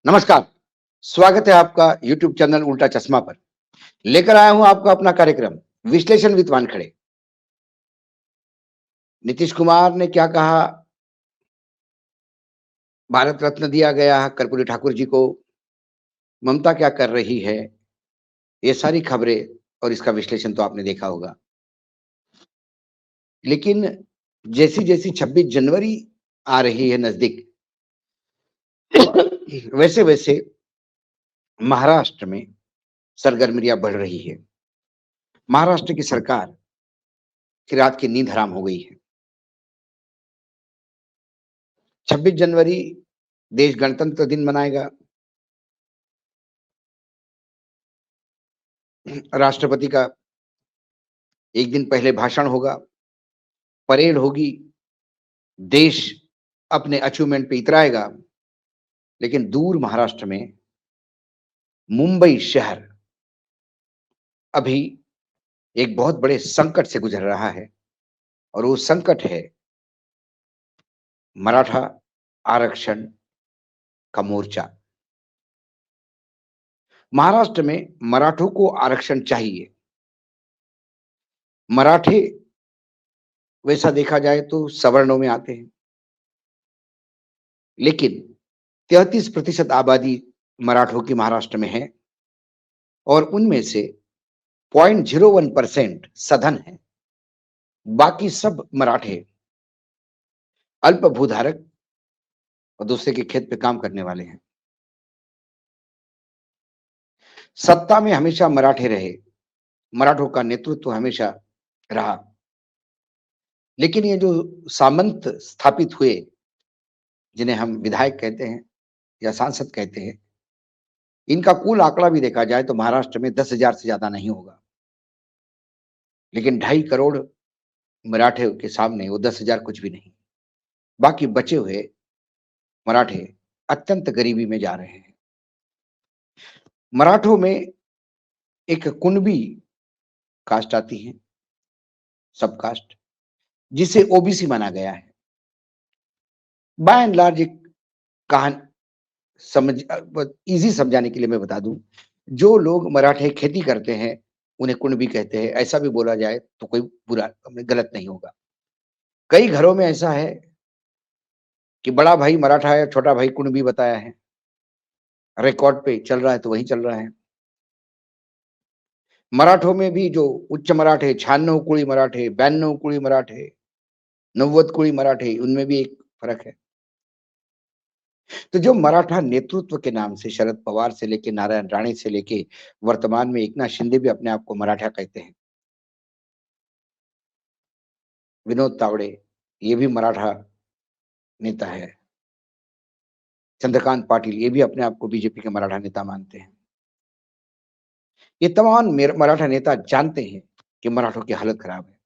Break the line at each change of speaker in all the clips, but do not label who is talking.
नमस्कार, स्वागत है आपका यूट्यूब चैनल उल्टा चश्मा पर। लेकर आया हूं आपका अपना कार्यक्रम विश्लेषण विद वानखड़े। नीतीश कुमार ने क्या कहा, भारत रत्न दिया गया कर्पूरी ठाकुर जी को, ममता क्या कर रही है, ये सारी खबरें और इसका विश्लेषण तो आपने देखा होगा। लेकिन जैसी-जैसी 26 जनवरी आ रही है नजदीक, वैसे-वैसे महाराष्ट्र में सरगर्मियां बढ़ रही है। महाराष्ट्र की सरकार की रात की नींद हराम हो गई है। 26 जनवरी देश गणतंत्र दिन मनाएगा। राष्ट्रपति का एक दिन पहले भाषण होगा, परेड होगी, देश अपने अचीवमेंट पे इतराएगा। लेकिन दूर महाराष्ट्र में मुंबई शहर अभी एक बहुत बड़े संकट से गुजर रहा है और वो संकट है मराठा आरक्षण का मोर्चा। महाराष्ट्र में मराठों को आरक्षण चाहिए। मराठे वैसा देखा जाए तो सवर्णों में आते हैं, लेकिन 33% आबादी मराठों की महाराष्ट्र में है और उनमें से 0.01% सधन है। बाकी सब मराठे अल्प भूधारक और दूसरे के खेत पे काम करने वाले हैं। सत्ता में हमेशा मराठे रहे, मराठों का नेतृत्व हमेशा रहा, लेकिन ये जो सामंत स्थापित हुए, जिन्हें हम विधायक कहते हैं या सांसद कहते हैं, इनका कुल आंकड़ा भी देखा जाए तो महाराष्ट्र में 10,000 से ज्यादा नहीं होगा। लेकिन 2.5 करोड़ मराठे के सामने वो 10,000 कुछ भी नहीं। बाकी बचे हुए मराठे अत्यंत गरीबी में जा रहे हैं। मराठों में एक कुणबी कास्ट आती है, सब कास्ट, जिसे ओबीसी माना गया है। बाय एंड लार्ज एक कहानी समझ इजी समझाने के लिए मैं बता दूं, जो लोग मराठे खेती करते हैं उन्हें कुणबी कहते हैं। ऐसा भी बोला जाए तो कोई बुरा गलत नहीं होगा। कई घरों में ऐसा है कि बड़ा भाई मराठा है, छोटा भाई कुणबी बताया है, रिकॉर्ड पे चल रहा है तो वही चल रहा है। मराठों में भी जो उच्च मराठे, 96 कुड़ी मराठे, 92 कुड़ी मराठे, 90 कुड़ी मराठे, उनमें भी एक फर्क है। तो जो मराठा नेतृत्व के नाम से शरद पवार से लेके नारायण राणे से लेके वर्तमान में एकनाथ शिंदे भी अपने आप को मराठा कहते हैं। विनोद तावड़े ये भी मराठा नेता है। चंद्रकांत पाटिल ये भी अपने आप को बीजेपी के मराठा नेता मानते हैं। ये तमाम मराठा नेता जानते हैं कि मराठों की हालत खराब है।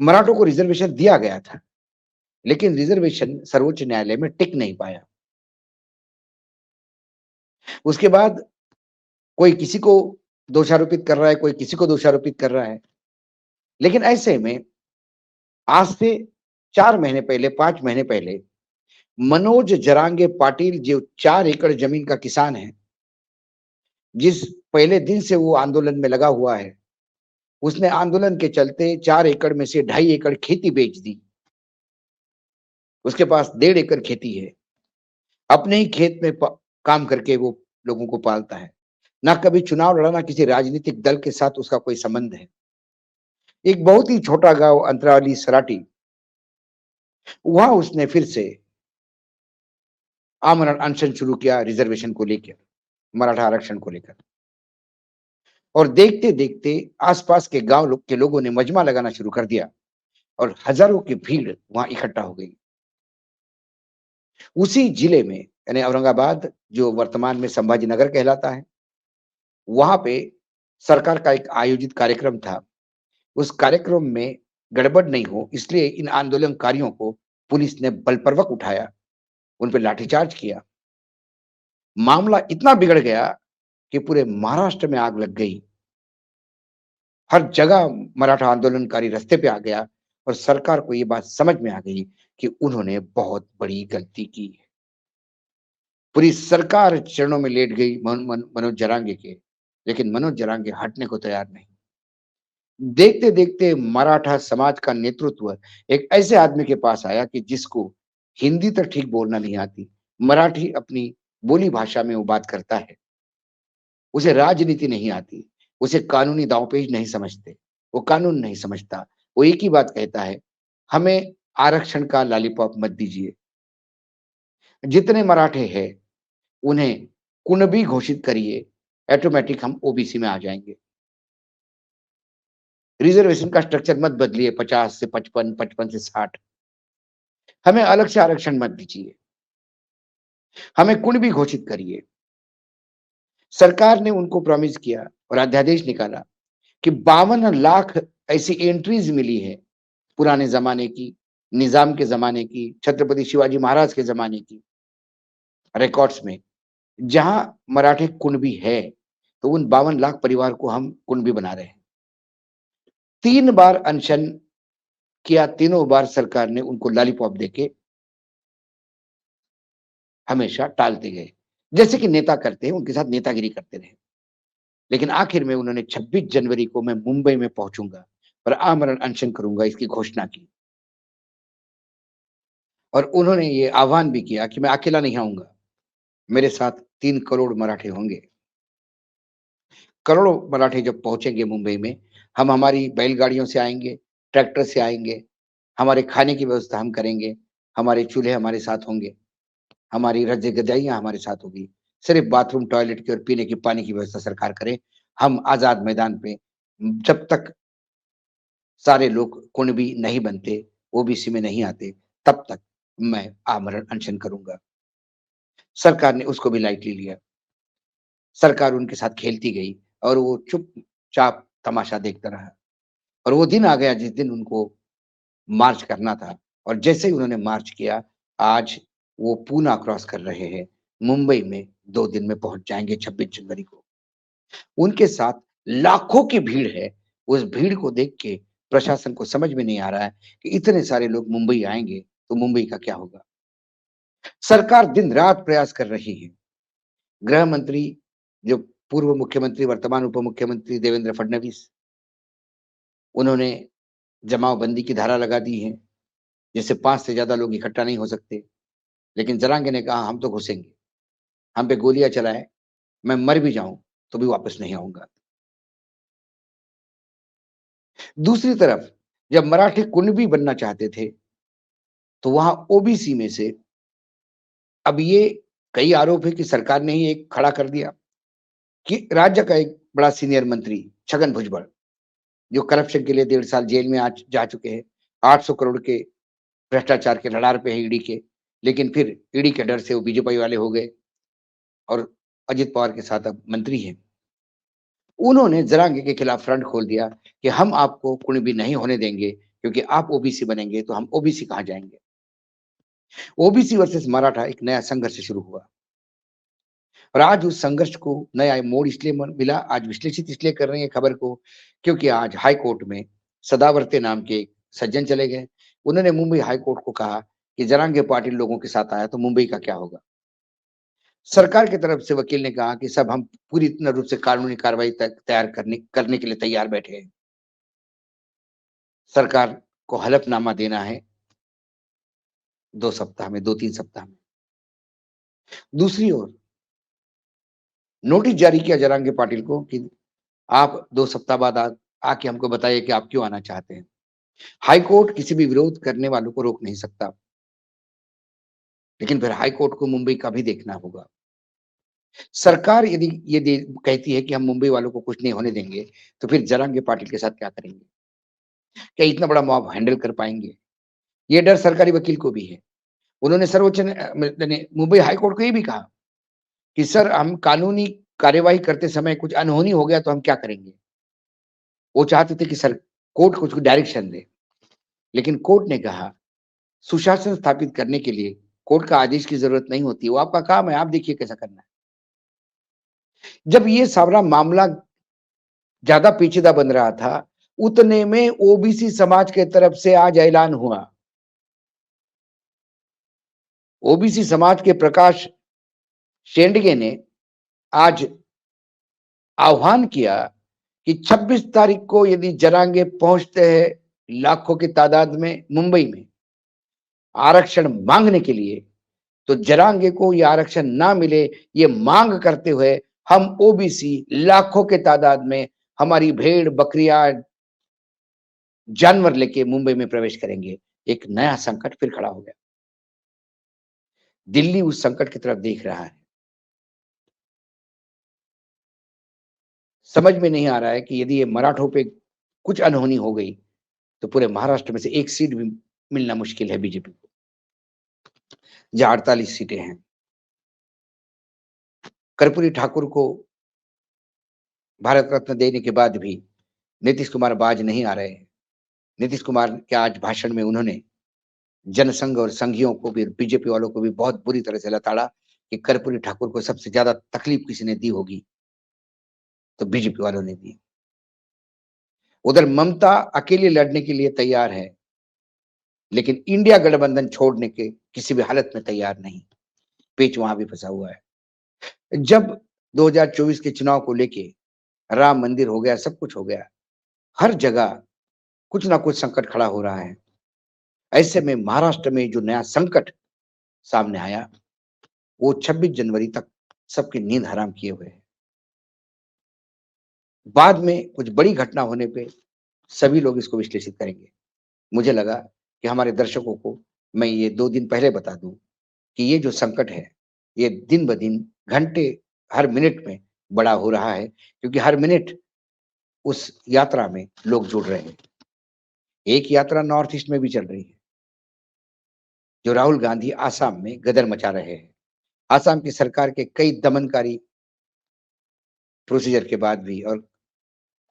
मराठों को रिजर्वेशन दिया गया था, लेकिन रिजर्वेशन सर्वोच्च न्यायालय में टिक नहीं पाया। उसके बाद कोई किसी को दोषारोपित कर रहा है, कोई किसी को दोषारोपित कर रहा है। लेकिन ऐसे में आज से 4 महीने पहले, 5 महीने पहले मनोज जरांगे पाटिल जो 4 एकड़ जमीन का किसान है, जिस पहले दिन से वो आंदोलन में लगा हुआ है, उसने आंदोलन के चलते 4 एकड़ में से 2.5 एकड़ खेती बेच दी। उसके पास 1.5 एकड़ खेती है। अपने ही खेत में काम करके वो लोगों को पालता है। ना कभी चुनाव लड़ा, ना किसी राजनीतिक दल के साथ उसका कोई संबंध है। एक बहुत ही छोटा गांव अंतरावली सराटी, वहां उसने फिर से आमरण अनशन शुरू किया रिजर्वेशन को लेकर, मराठा आरक्षण को लेकर। और देखते देखते आसपास के गांव के लोगों ने मजमा लगाना शुरू कर दिया और हजारों की भीड़ वहां इकट्ठा हो गई। उसी जिले में यानी औरंगाबाद, जो वर्तमान में संभाजीनगर कहलाता है, वहां पे सरकार का एक आयोजित कार्यक्रम था। उस कार्यक्रम में गड़बड़ नहीं हो इसलिए इन आंदोलनकारियों को पुलिस ने बलपूर्वक उठाया, उन पर लाठीचार्ज किया। मामला इतना बिगड़ गया कि पूरे महाराष्ट्र में आग लग गई। हर जगह मराठा आंदोलनकारी रास्ते पे आ गया और सरकार को ये बात समझ में आ गई कि उन्होंने बहुत बड़ी गलती की है। पूरी सरकार चरणों में लेट गई मनोज जरांगे के, लेकिन मनोज जरांगे हटने को तैयार नहीं। देखते देखते मराठा समाज का नेतृत्व एक ऐसे आदमी के पास आया कि जिसको हिंदी तो ठीक बोलना नहीं आती, मराठी अपनी बोली भाषा में वो बात करता है, उसे राजनीति नहीं आती, उसे कानूनी दांवपेच नहीं समझते, वो कानून नहीं समझता। वो एक ही बात कहता है, हमें आरक्षण का लॉलीपॉप मत दीजिए। जितने मराठे हैं उन्हें कुणबी घोषित करिए, ऑटोमेटिक हम ओबीसी में आ जाएंगे। रिजर्वेशन का स्ट्रक्चर मत बदलिए 50 से 55, 55 से 60। हमें अलग से आरक्षण मत दीजिए, हमें कुणबी घोषित करिए। सरकार ने उनको प्रॉमिस किया और अध्यादेश निकाला कि 52 लाख ऐसी एंट्रीज मिली है पुराने जमाने की, निजाम के जमाने की, छत्रपति शिवाजी महाराज के जमाने की रिकॉर्ड्स में, जहां मराठे कुणबी है, तो उन 52 लाख परिवार को हम कुणबी बना रहे हैं। 3 बार अनशन किया, तीनों बार सरकार ने उनको लॉलीपॉप देके हमेशा टालते गए। जैसे कि नेता करते हैं, उनके साथ नेतागिरी करते रहे। लेकिन आखिर में उन्होंने 26 जनवरी को मैं मुंबई में पहुंचूंगा और आमरण अनशन करूंगा इसकी घोषणा की। और उन्होंने ये आह्वान भी किया कि मैं अकेला नहीं आऊंगा, मेरे साथ 3 करोड़ मराठे होंगे। करोड़ों मराठे जब पहुंचेंगे मुंबई में, हम हमारी बैलगाड़ियों से आएंगे, ट्रैक्टर से आएंगे, हमारे खाने की व्यवस्था हम करेंगे, हमारे चूल्हे हमारे साथ होंगे, हमारी रज्जे गजाइयाँ हमारे साथ होगी। सिर्फ बाथरूम, टॉयलेट की और पीने के पानी की व्यवस्था सरकार करे। हम आज़ाद मैदान पे जब तक सारे लोग कुणबी नहीं बनते, ओबीसी में नहीं आते, तब तक मैं आमरण अनशन करूँगा। सरकार ने उसको भी लाइटली लिया। सरकार उनके साथ खेलती गई और वो चुपचाप तमाशा देखता रहा। और वो दिन आ गया जिस दिन उनको मार्च करना था, और जैसे ही उन्होंने मार्च किया, आज वो पूना क्रॉस कर रहे हैं। मुंबई में 2 दिन में पहुँच जाएँगे 26 जनवरी को। उनके साथ लाखों की भीड़ है। उस भीड़ को देख के प्रशासन को समझ में नहीं आ रहा है कि इतने सारे लोग मुंबई आएँगे, तो मुंबई का क्या होगा? सरकार दिन-रात प्रयास कर रही है। गृह मंत्री, जो पूर्व मुख्यमंत्री, वर्तमान उप मुख्यमंत्री देवेंद्र फडणवीस, उन्होंने जमावबंदी की धारा लगा दी है, जिससे 5 से ज़्यादा लोग इकट्ठा नहीं हो सकते। लेकिन जरांगे ने कहा, हम तो घुसेंगे, हम पे गोलियाँ चलाएँ, मैं मर भी जाऊँ, तो भी वापस नहीं आऊँगा। दूसरी तरफ जब मराठे कुणबी बनना चाहते थे, तो वहाँ ओबीसी में से अब ये कई आरोप है कि सरकार ने ही एक खड़ा कर दिया कि राज्य का एक बड़ा सीनियर मंत्री छगन भुजबल, जो करप्शन के लिए 1.5 साल जेल में जा चुके हैं, 800 करोड़ के भ्रष्टाचार के रडार पे है ईडी के, लेकिन फिर ईडी के डर से वो बीजेपी वाले हो गए और अजित पवार के साथ अब मंत्री हैं। उन्होंने जरांगे के खिलाफ फ्रंट खोल दिया कि हम आपको कुणबी नहीं होने देंगे, क्योंकि आप ओबीसी बनेंगे तो हम ओबीसी कहाँ जाएँगे? ओबीसी वर्सेस मराठा एक नया संघर्ष शुरू हुआ और आज उस संघर्ष को नया मोड़ इसलिए मिला, आज विश्लेषित इसलिए कर रहे हैं खबर को, क्योंकि आज हाई कोर्ट में सदावर्ते नाम के एक सज्जन चले गए। उन्होंने मुंबई हाई कोर्ट को कहा कि जरांगे पाटिल लोगों के साथ आया तो मुंबई का क्या होगा? सरकार की तरफ से वकील ने कहा कि सब हम पूरी तरह रूप से कानूनी कार्रवाई तैयार करने के लिए तैयार बैठे हैं। सरकार को हलफनामा देना है 2 सप्ताह में, 2-3 सप्ताह में। दूसरी ओर नोटिस जारी किया जरांगे पाटिल को कि आप 2 सप्ताह बाद आके हमको बताइए कि आप क्यों आना चाहते हैं। हाई कोर्ट किसी भी विरोध करने वालों को रोक नहीं सकता, लेकिन फिर हाई कोर्ट को मुंबई का भी देखना होगा। सरकार यदि ये कहती है कि हम मुंबई वालों को कुछ नहीं होने देंगे, तो फिर जरांगे पाटिल के साथ क्या करेंगे? क्या इतना बड़ा मॉब हैंडल कर पाएँगे? ये डर सरकारी वकील को भी है। उन्होंने मैंने मुंबई हाई कोर्ट को ये भी कहा कि सर, हम कानूनी कार्यवाही करते समय कुछ अनहोनी हो गया तो हम क्या करेंगे? वो चाहते थे कि सर कोर्ट कुछ डायरेक्शन दे, लेकिन कोर्ट ने कहा सुशासन स्थापित करने के लिए कोर्ट का आदेश की जरूरत नहीं होती, वो आपका काम है, आप देखिए कैसा करना है। जब ये सारा मामला ज्यादा पेचीदा बन रहा था, उतने में ओबीसी समाज के तरफ से आज ऐलान हुआ। ओबीसी समाज के प्रकाश शेंडगे ने आज आह्वान किया कि 26 तारीख को यदि जरांगे पहुंचते हैं लाखों की तादाद में मुंबई में आरक्षण मांगने के लिए, तो जरांगे को ये आरक्षण ना मिले, ये मांग करते हुए हम ओबीसी लाखों के तादाद में हमारी भेड़ बकरियां जानवर लेके मुंबई में प्रवेश करेंगे। एक नया संकट फिर खड़ा हो गया। दिल्ली उस संकट की तरफ देख रहा है। समझ में नहीं आ रहा है कि यदि ये मराठों पे कुछ अनहोनी हो गई तो पूरे महाराष्ट्र में से एक सीट भी मिलना मुश्किल है बीजेपी को, जहां 48 सीटें हैं। कर्पूरी ठाकुर को भारत रत्न देने के बाद भी नीतीश कुमार बाज नहीं आ रहे हैं। नीतीश कुमार के आज भाषण में उन्होंने जनसंघ और संघियों को भी, बीजेपी वालों को भी बहुत बुरी तरह से लताड़ा कि कर्पूरी ठाकुर को सबसे ज्यादा तकलीफ किसी ने दी होगी तो बीजेपी वालों ने दी। उधर ममता अकेले लड़ने के लिए तैयार है, लेकिन इंडिया गठबंधन छोड़ने के किसी भी हालत में तैयार नहीं। पेच वहां भी फंसा हुआ है। जब 2024 के चुनाव को लेके राम मंदिर हो गया, सब कुछ हो गया, हर जगह कुछ ना कुछ संकट खड़ा हो रहा है। ऐसे में महाराष्ट्र में जो नया संकट सामने आया वो 26 जनवरी तक सबकी नींद हराम किए हुए है। बाद में कुछ बड़ी घटना होने पे सभी लोग इसको विश्लेषित करेंगे। मुझे लगा कि हमारे दर्शकों को मैं ये 2 दिन पहले बता दूं कि ये जो संकट है, ये दिन ब दिन, घंटे, हर मिनट में बड़ा हो रहा है, क्योंकि हर मिनट उस यात्रा में लोग जुड़ रहे हैं। एक यात्रा नॉर्थ ईस्ट में भी चल रही है, जो राहुल गांधी आसाम में गदर मचा रहे हैं। आसाम की सरकार के कई दमनकारी प्रोसीजर के बाद भी और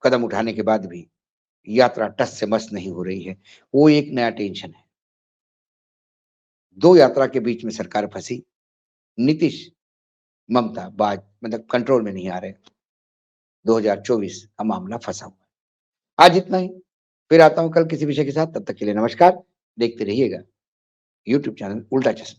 कदम उठाने के बाद भी यात्रा टस से मस नहीं हो रही है। वो एक नया टेंशन है। 2 यात्रा के बीच में सरकार फंसी। नीतीश, ममता बाज मतलब कंट्रोल में नहीं आ रहे। 2024 का मामला फंसा हुआ है। आज इतना ही। फिर आता हूं कल किसी विषय के साथ। तब तक के लिए नमस्कार। देखते रहिएगा यूट्यूब चैनल उल्टा चश्मा।